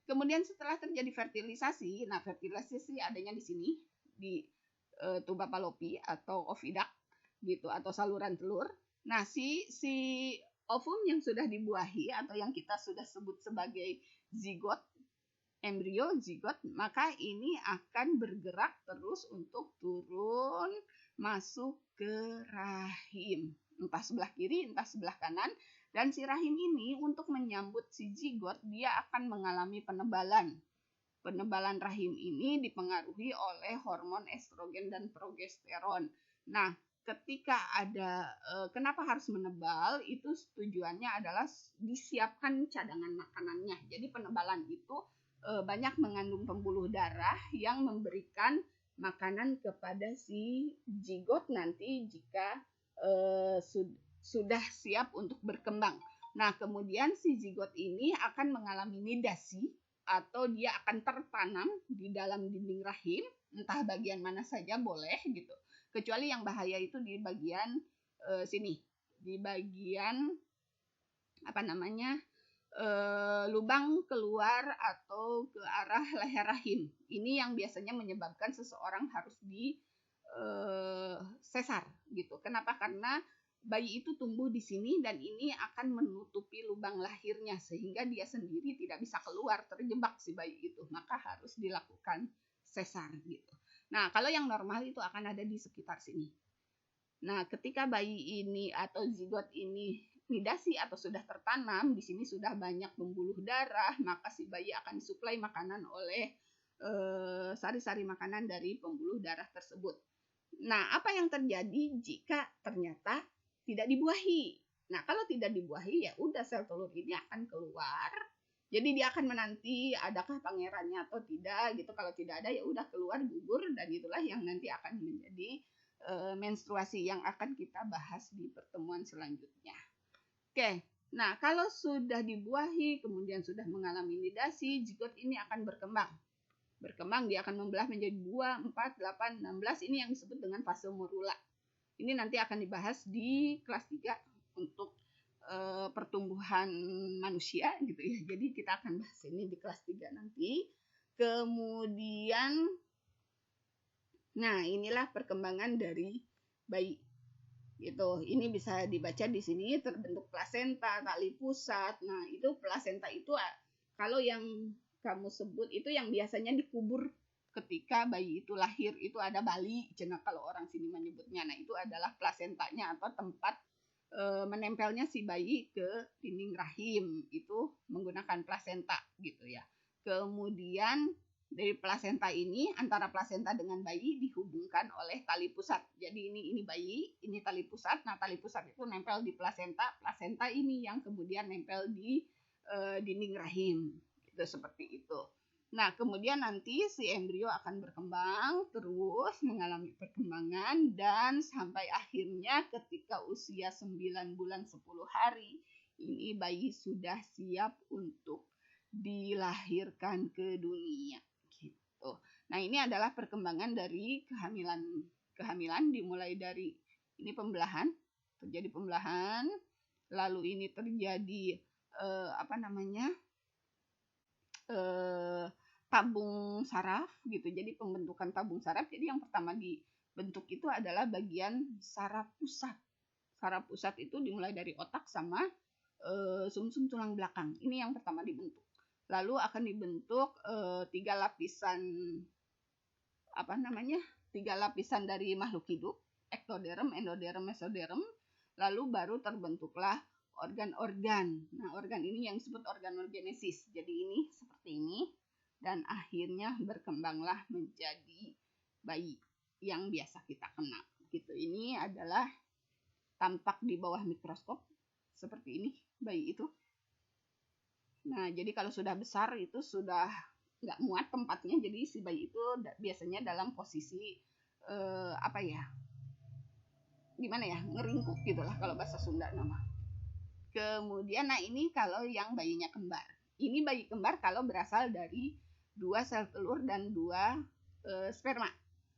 Kemudian setelah terjadi fertilisasi, nah fertilisasi adanya di sini di tuba falopi atau oviduct gitu atau saluran telur. Nah si ovum yang sudah dibuahi atau yang kita sudah sebut sebagai zigot, embrio zigot, maka ini akan bergerak terus untuk turun masuk ke rahim, entah sebelah kiri entah sebelah kanan. Dan si rahim ini untuk menyambut si zigot dia akan mengalami penebalan. Penebalan rahim ini dipengaruhi oleh hormon estrogen dan progesteron. Nah, ketika ada kenapa harus menebal, itu tujuannya adalah disiapkan cadangan makanannya. Jadi penebalan itu banyak mengandung pembuluh darah yang memberikan makanan kepada si zigot nanti jika sudah siap untuk berkembang. Nah, kemudian si zigot ini akan mengalami nidasi atau dia akan tertanam di dalam dinding rahim, entah bagian mana saja boleh gitu. Kecuali yang bahaya itu di bagian sini, di bagian lubang keluar atau ke arah leher rahim. Ini yang biasanya menyebabkan seseorang harus di sesar gitu. Kenapa? Karena bayi itu tumbuh di sini dan ini akan menutupi lubang lahirnya sehingga dia sendiri tidak bisa keluar, terjebak si bayi itu. Maka harus dilakukan sesar gitu. Nah, kalau yang normal itu akan ada di sekitar sini. Nah, ketika bayi ini atau zigot ini nidasi atau sudah tertanam, di sini sudah banyak pembuluh darah, maka si bayi akan disuplai makanan oleh sari-sari makanan dari pembuluh darah tersebut. Nah, apa yang terjadi jika ternyata tidak dibuahi? Nah, kalau tidak dibuahi ya udah sel telur ini akan keluar. Jadi dia akan menanti adakah pangerannya atau tidak gitu. Kalau tidak ada ya udah keluar gugur, dan itulah yang nanti akan menjadi menstruasi yang akan kita bahas di pertemuan selanjutnya. Oke, nah kalau sudah dibuahi kemudian sudah mengalami nidasi, zigot ini akan berkembang. Berkembang dia akan membelah menjadi 2, 4, 8, 16. Ini yang disebut dengan fase morula. Ini nanti akan dibahas di kelas 3 untuk pertumbuhan manusia gitu ya. Jadi kita akan bahas ini di kelas 3 nanti. Kemudian nah, inilah perkembangan dari bayi. Gitu. Ini bisa dibaca di sini terbentuk plasenta, tali pusat. Nah, itu plasenta itu kalau yang kamu sebut itu yang biasanya dikubur ketika bayi itu lahir, itu ada bali, kalau orang sini menyebutnya. Nah, itu adalah plasentanya atau tempat menempelnya si bayi ke dinding rahim, itu menggunakan plasenta gitu ya. Kemudian dari plasenta ini, antara plasenta dengan bayi dihubungkan oleh tali pusat. Jadi ini bayi, ini tali pusat. Nah, tali pusat itu nempel di plasenta, plasenta ini yang kemudian nempel di dinding rahim. Itu seperti itu. Nah, kemudian nanti si embrio akan berkembang terus mengalami perkembangan dan sampai akhirnya ketika usia 9 bulan 10 hari ini bayi sudah siap untuk dilahirkan ke dunia gitu. Nah, ini adalah perkembangan dari kehamilan dimulai dari ini pembelahan, terjadi pembelahan, lalu ini terjadi tabung saraf gitu. Jadi pembentukan tabung saraf. Jadi yang pertama dibentuk itu adalah bagian saraf pusat. Saraf pusat itu dimulai dari otak sama sumsum tulang belakang. Ini yang pertama dibentuk. Lalu akan dibentuk 3 lapisan dari makhluk hidup, ektoderm, endoderm, mesoderm. Lalu baru terbentuklah organ-organ. Nah, organ ini yang disebut organogenesis. Jadi ini seperti ini dan akhirnya berkembanglah menjadi bayi yang biasa kita kenal. Gitu. Ini adalah tampak di bawah mikroskop seperti ini bayi itu. Nah, jadi kalau sudah besar itu sudah nggak muat tempatnya, jadi si bayi itu biasanya dalam posisi ngeringkuk gitulah kalau bahasa Sunda nama. Kemudian, nah ini kalau yang bayinya kembar. Ini bayi kembar kalau berasal dari 2 sel telur dan 2 sperma.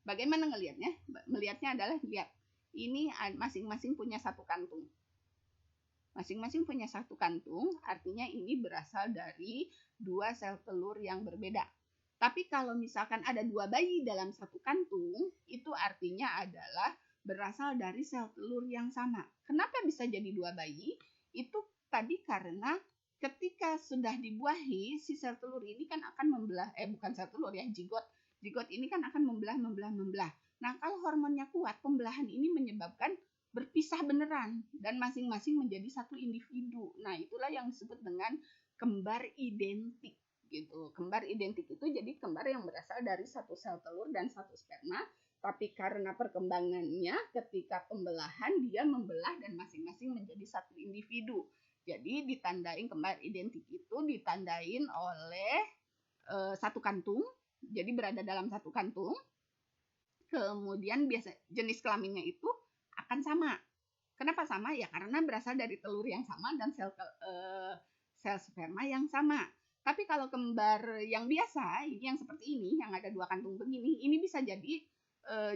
Bagaimana ngelihatnya? Melihatnya adalah lihat. Ini masing-masing punya satu kantung. Masing-masing punya satu kantung, artinya ini berasal dari 2 sel telur yang berbeda. Tapi kalau misalkan ada 2 bayi dalam satu kantung, itu artinya adalah berasal dari sel telur yang sama. Kenapa bisa jadi 2 bayi? Itu tadi karena ketika sudah dibuahi, si sel telur ini kan akan membelah, bukan sel telur ya, zigot. Zigot ini kan akan membelah. Nah, kalau hormonnya kuat, pembelahan ini menyebabkan berpisah beneran dan masing-masing menjadi satu individu. Nah, itulah yang disebut dengan kembar identik gitu. Kembar identik itu jadi kembar yang berasal dari satu sel telur dan satu sperma, tapi karena perkembangannya ketika pembelahan dia membelah dan masing-masing menjadi satu individu. Jadi ditandain kembar identik itu ditandain oleh satu kantung. Jadi berada dalam satu kantung. Kemudian jenis kelaminnya itu akan sama. Kenapa sama? Ya karena berasal dari telur yang sama dan sel sperma yang sama. Tapi kalau kembar yang biasa, ini yang seperti ini, yang ada 2 kantung begini, ini bisa jadi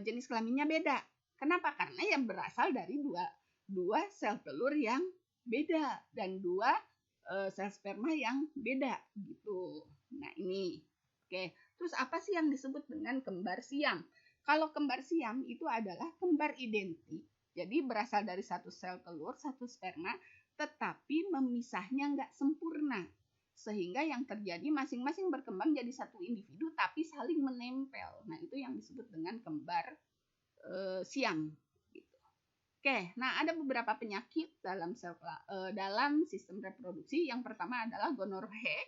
jenis kelaminnya beda. Kenapa? Karena yang berasal dari dua sel telur yang beda dan 2 sel sperma yang beda gitu. Nah, ini. Oke. Terus apa sih yang disebut dengan kembar siam? Kalau kembar siam itu adalah kembar identik. Jadi berasal dari satu sel telur, satu sperma, tetapi memisahnya nggak sempurna. Sehingga yang terjadi masing-masing berkembang jadi satu individu tapi saling menempel. Nah, itu yang disebut dengan kembar siam. Gitu. Oke, nah ada beberapa penyakit dalam sistem reproduksi. Yang pertama adalah gonorrhea.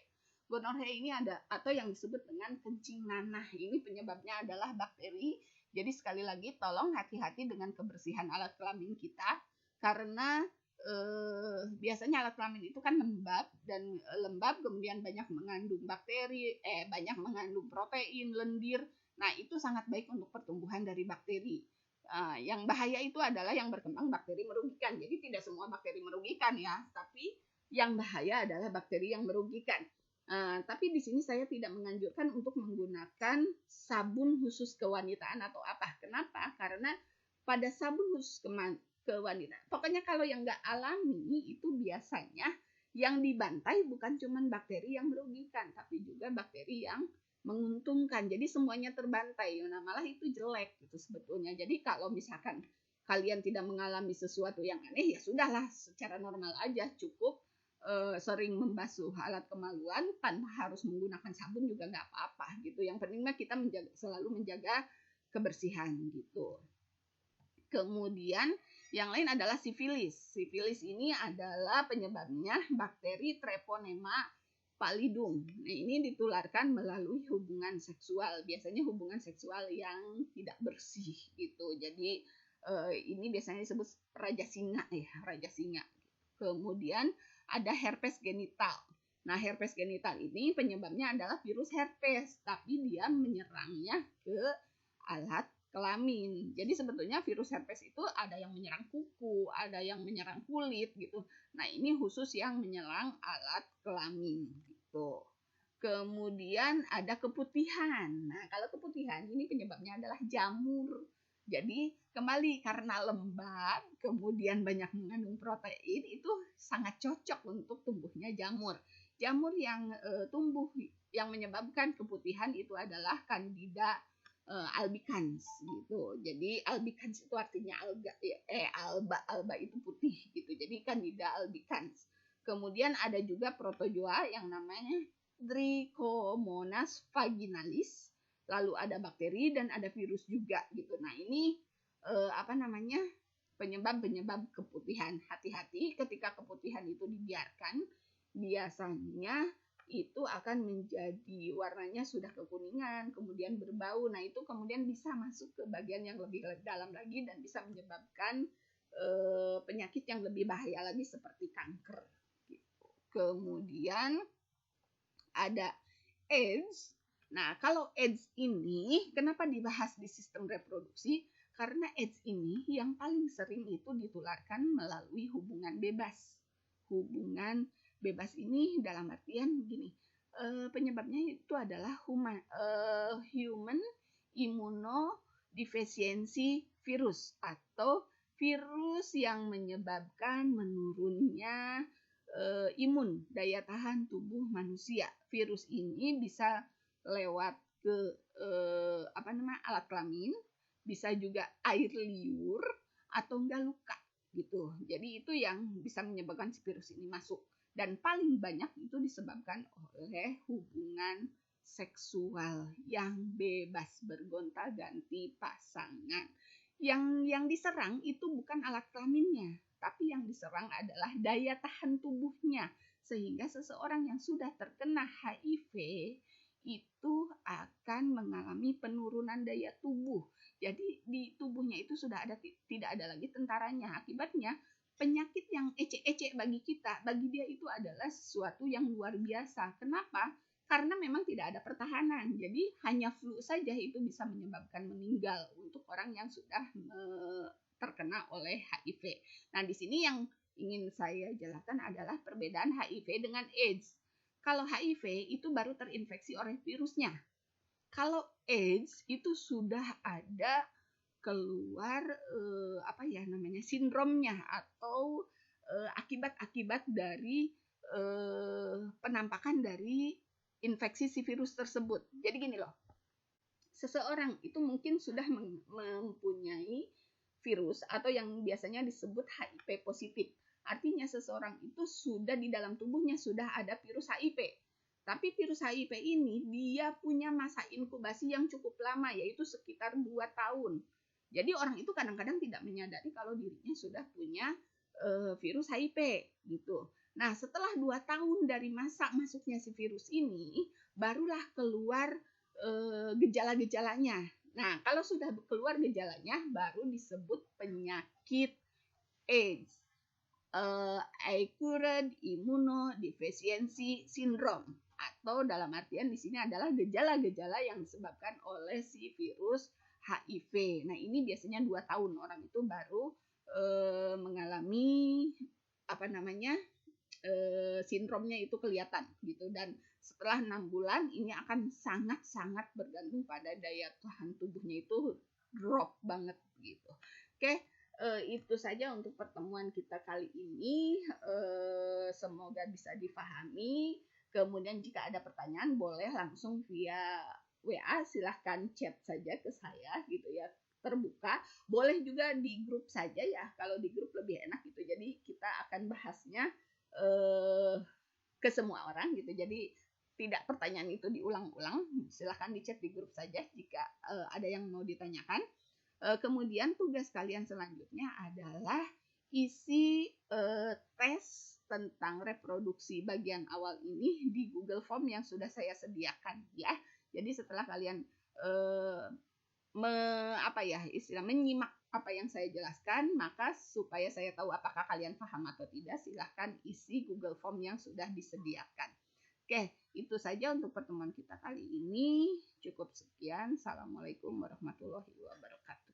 Gonorrhea ini ada atau yang disebut dengan kencing nanah. Ini penyebabnya adalah bakteri. Jadi sekali lagi tolong hati-hati dengan kebersihan alat kelamin kita karena biasanya alat kelamin itu kan lembab kemudian banyak mengandung bakteri, banyak mengandung protein, lendir. Nah, itu sangat baik untuk pertumbuhan dari bakteri. Yang bahaya itu adalah yang berkembang bakteri merugikan. Jadi tidak semua bakteri merugikan ya, tapi yang bahaya adalah bakteri yang merugikan. Tapi di sini saya tidak menganjurkan untuk menggunakan sabun khusus kewanitaan atau apa. Kenapa? Karena pada sabun khusus kewanitaan, pokoknya kalau yang nggak alami itu biasanya yang dibantai bukan cuma bakteri yang merugikan, tapi juga bakteri yang menguntungkan. Jadi semuanya terbantai. Nah, malah itu jelek gitu sebetulnya. Jadi kalau misalkan kalian tidak mengalami sesuatu yang aneh, ya sudahlah, secara normal aja, cukup sering membasuh alat kemaluan tanpa harus menggunakan sabun juga nggak apa-apa gitu. Yang penting mah kita selalu menjaga kebersihan gitu. Kemudian yang lain adalah sifilis. Sifilis ini adalah penyebabnya bakteri Treponema pallidum. Nah, ini ditularkan melalui hubungan seksual, biasanya hubungan seksual yang tidak bersih gitu. Jadi ini biasanya disebut raja singa ya, raja singa. Kemudian ada herpes genital. Nah, herpes genital ini penyebabnya adalah virus herpes, tapi dia menyerangnya ke alat kelamin. Jadi sebetulnya virus herpes itu ada yang menyerang kuku, ada yang menyerang kulit gitu. Nah, ini khusus yang menyerang alat kelamin gitu. Kemudian ada keputihan. Nah, kalau keputihan ini penyebabnya adalah jamur. Jadi kembali karena lembab, kemudian banyak mengandung protein, itu sangat cocok untuk tumbuhnya jamur. Jamur yang tumbuh yang menyebabkan keputihan itu adalah Candida albicans gitu. Jadi albicans itu artinya alba itu putih gitu. Jadi Candida albicans. Kemudian ada juga protozoa yang namanya Trichomonas vaginalis. Lalu ada bakteri dan ada virus juga gitu. Nah, ini penyebab keputihan. Hati-hati ketika keputihan itu dibiarkan, biasanya itu akan menjadi warnanya sudah kekuningan, kemudian berbau. Nah, itu kemudian bisa masuk ke bagian yang lebih dalam lagi dan bisa menyebabkan penyakit yang lebih bahaya lagi seperti kanker. Gitu. Kemudian ada AIDS. Nah, kalau AIDS ini kenapa dibahas di sistem reproduksi? Karena AIDS ini yang paling sering itu ditularkan melalui hubungan bebas. Hubungan bebas ini dalam artian begini, penyebabnya itu adalah human immunodeficiency virus atau virus yang menyebabkan menurunnya imun, daya tahan tubuh manusia. Virus ini bisa lewat ke alat kelamin, bisa juga air liur atau enggak luka gitu. Jadi itu yang bisa menyebabkan si virus ini masuk. Dan paling banyak itu disebabkan oleh hubungan seksual yang bebas bergonta-ganti pasangan. Yang diserang itu bukan alat kelaminnya, tapi yang diserang adalah daya tahan tubuhnya. Sehingga seseorang yang sudah terkena HIV itu akan mengalami penurunan daya tubuh. Jadi di tubuhnya itu sudah tidak ada lagi tentaranya. Akibatnya penyakit yang ecek-ecek bagi kita, bagi dia itu adalah sesuatu yang luar biasa. Kenapa? Karena memang tidak ada pertahanan. Jadi hanya flu saja itu bisa menyebabkan meninggal untuk orang yang sudah terkena oleh HIV. Nah, di sini yang ingin saya jelaskan adalah perbedaan HIV dengan AIDS. Kalau HIV itu baru terinfeksi oleh virusnya. Kalau AIDS itu sudah ada keluar sindromnya atau akibat-akibat dari penampakan dari infeksi si virus tersebut. Jadi gini loh, seseorang itu mungkin sudah mempunyai virus atau yang biasanya disebut HIV positif. Artinya seseorang itu sudah di dalam tubuhnya sudah ada virus HIV. Tapi virus HIV ini dia punya masa inkubasi yang cukup lama, yaitu sekitar 2 tahun. Jadi orang itu kadang-kadang tidak menyadari kalau dirinya sudah punya virus HIV gitu. Nah, setelah 2 tahun dari masa masuknya si virus ini, barulah keluar gejala-gejalanya. Nah, kalau sudah keluar gejalanya, baru disebut penyakit AIDS. Acquired Immunodeficiency Syndrome, atau dalam artian di sini adalah gejala-gejala yang disebabkan oleh si virus HIV. Nah, ini biasanya 2 tahun orang itu baru mengalami sindromnya itu kelihatan gitu. Dan setelah 6 bulan ini akan sangat-sangat bergantung pada daya tahan tubuhnya itu drop banget gitu. Oke. Itu saja untuk pertemuan kita kali ini. Semoga bisa dipahami. Kemudian jika ada pertanyaan boleh langsung via WA, silahkan chat saja ke saya gitu ya, terbuka. Boleh juga di grup saja ya, kalau di grup lebih enak gitu. Jadi kita akan bahasnya ke semua orang gitu. Jadi tidak pertanyaan itu diulang-ulang. Silahkan di chat di grup saja jika ada yang mau ditanyakan. Kemudian tugas kalian selanjutnya adalah isi tes tentang reproduksi bagian awal ini di Google Form yang sudah saya sediakan ya. Jadi setelah kalian menyimak apa yang saya jelaskan, maka supaya saya tahu apakah kalian paham atau tidak, silahkan isi Google Form yang sudah disediakan. Oke, itu saja untuk pertemuan kita kali ini. Cukup sekian. Assalamualaikum warahmatullahi wabarakatuh.